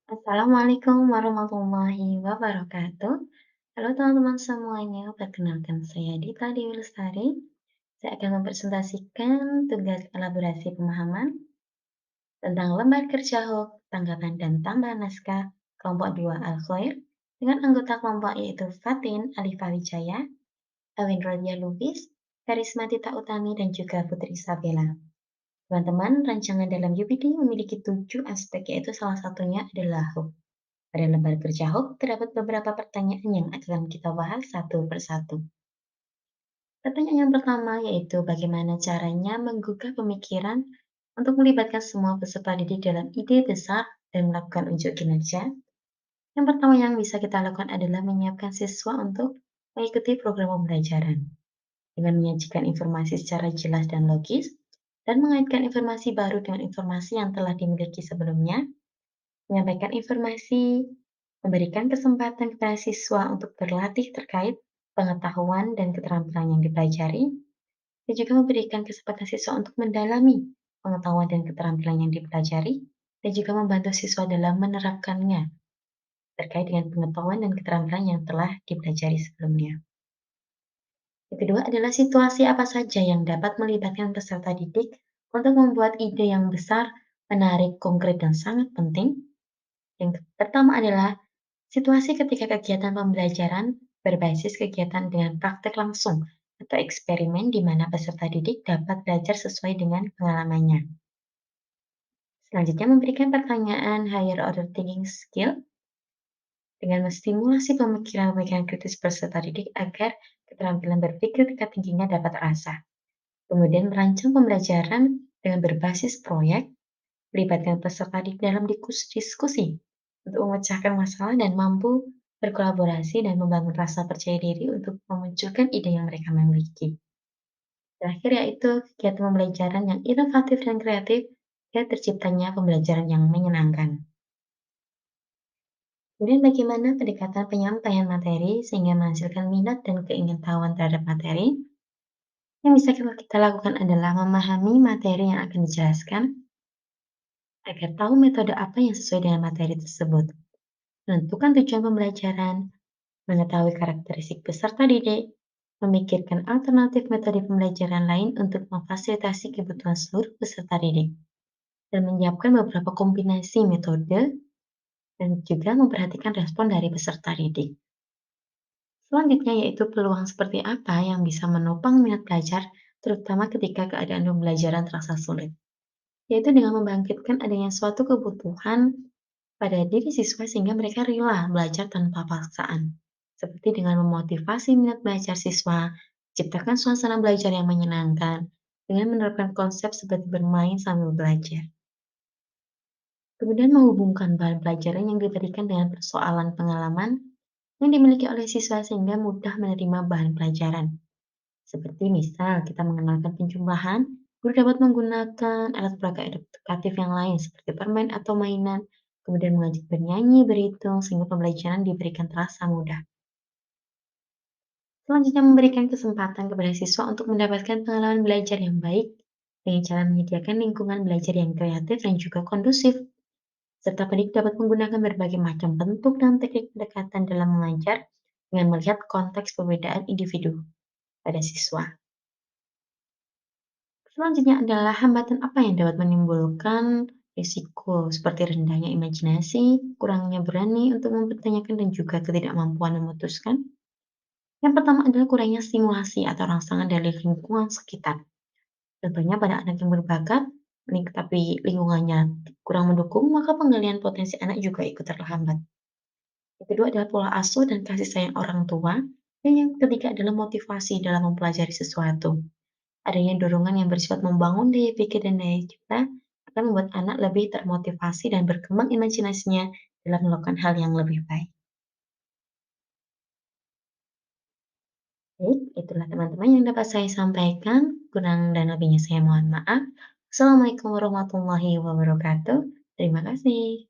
Assalamualaikum warahmatullahi wabarakatuh. Halo teman-teman semuanya, perkenalkan saya Dita Dewi Lestari. Saya akan mempresentasikan tugas elaborasi pemahaman tentang lembar kerja HOK, tanggapan dan tambahan naskah kelompok 2 Al-Khair dengan anggota kelompok yaitu Fatin Alifah Wijaya, Awin Rodia Lubis, Karisma Tita Utami, dan juga Putri Isabella. Teman-teman, rancangan dalam UPD memiliki 7 aspek, yaitu salah satunya adalah HOK. Pada lembar kerja HOK terdapat beberapa pertanyaan yang akan kita bahas satu persatu. Pertanyaan yang pertama yaitu bagaimana caranya menggugah pemikiran untuk melibatkan semua peserta didik dalam ide besar dan melakukan unjuk kinerja. Yang pertama yang bisa kita lakukan adalah menyiapkan siswa untuk mengikuti program pembelajaran dengan menyajikan informasi secara jelas dan logis dan mengaitkan informasi baru dengan informasi yang telah dimiliki sebelumnya, menyampaikan informasi, memberikan kesempatan kepada siswa untuk berlatih terkait pengetahuan dan keterampilan yang dipelajari, dan juga memberikan kesempatan siswa untuk mendalami pengetahuan dan keterampilan yang dipelajari, dan juga membantu siswa dalam menerapkannya terkait dengan pengetahuan dan keterampilan yang telah dipelajari sebelumnya. Yang kedua adalah situasi apa saja yang dapat melibatkan peserta didik untuk membuat ide yang besar, menarik, konkret, dan sangat penting. Yang pertama adalah situasi ketika kegiatan pembelajaran berbasis kegiatan dengan praktek langsung atau eksperimen di mana peserta didik dapat belajar sesuai dengan pengalamannya. Selanjutnya memberikan pertanyaan higher order thinking skill dengan menstimulasi pemikiran-pemikiran kritis peserta didik agar keterampilan berpikir tingkat tingginya dapat terasa. Kemudian merancang pembelajaran dengan berbasis proyek, melibatkan peserta didik dalam diskusi untuk memecahkan masalah dan mampu berkolaborasi dan membangun rasa percaya diri untuk memunculkan ide yang mereka miliki. Terakhir yaitu kegiatan pembelajaran yang inovatif dan kreatif dan terciptanya pembelajaran yang menyenangkan. Kemudian bagaimana pendekatan penyampaian materi sehingga menghasilkan minat dan keingintahuan terhadap materi? Yang bisa kita lakukan adalah memahami materi yang akan dijelaskan agar tahu metode apa yang sesuai dengan materi tersebut. Menentukan tujuan pembelajaran, mengetahui karakteristik peserta didik, memikirkan alternatif metode pembelajaran lain untuk memfasilitasi kebutuhan seluruh peserta didik, dan menyiapkan beberapa kombinasi metode, dan juga memperhatikan respon dari peserta didik. Selanjutnya yaitu peluang seperti apa yang bisa menopang minat belajar, terutama ketika keadaan pembelajaran terasa sulit, yaitu dengan membangkitkan adanya suatu kebutuhan pada diri siswa sehingga mereka rela belajar tanpa paksaan, seperti dengan memotivasi minat belajar siswa, ciptakan suasana belajar yang menyenangkan, dengan menerapkan konsep seperti bermain sambil belajar. Kemudian menghubungkan bahan pelajaran yang diberikan dengan persoalan pengalaman yang dimiliki oleh siswa sehingga mudah menerima bahan pelajaran. Seperti misal kita mengenalkan penjumlahan, guru dapat menggunakan alat peraga edukatif yang lain seperti permen atau mainan, kemudian mengajak bernyanyi, berhitung, sehingga pembelajaran diberikan terasa mudah. Selanjutnya memberikan kesempatan kepada siswa untuk mendapatkan pengalaman belajar yang baik dengan cara menyediakan lingkungan belajar yang kreatif dan juga kondusif, serta pendidik dapat menggunakan berbagai macam bentuk dan teknik pendekatan dalam mengajar dengan melihat konteks perbedaan individu pada siswa. Selanjutnya adalah hambatan apa yang dapat menimbulkan risiko seperti rendahnya imajinasi, kurangnya berani untuk mempertanyakan dan juga ketidakmampuan memutuskan. Yang pertama adalah kurangnya stimulasi atau rangsangan dari lingkungan sekitar. Contohnya pada anak yang berbakat, tapi lingkungannya kurang mendukung, maka penggalian potensi anak juga ikut terhambat. Yang kedua adalah pola asuh dan kasih sayang orang tua. Dan yang ketiga adalah motivasi dalam mempelajari sesuatu. Adanya dorongan yang bersifat membangun daya pikir dan daya cipta akan membuat anak lebih termotivasi dan berkembang imajinasinya dalam melakukan hal yang lebih baik. Baik, itulah teman-teman yang dapat saya sampaikan. Kurang dan lebihnya saya mohon maaf. Assalamualaikum warahmatullahi wabarakatuh. Terima kasih.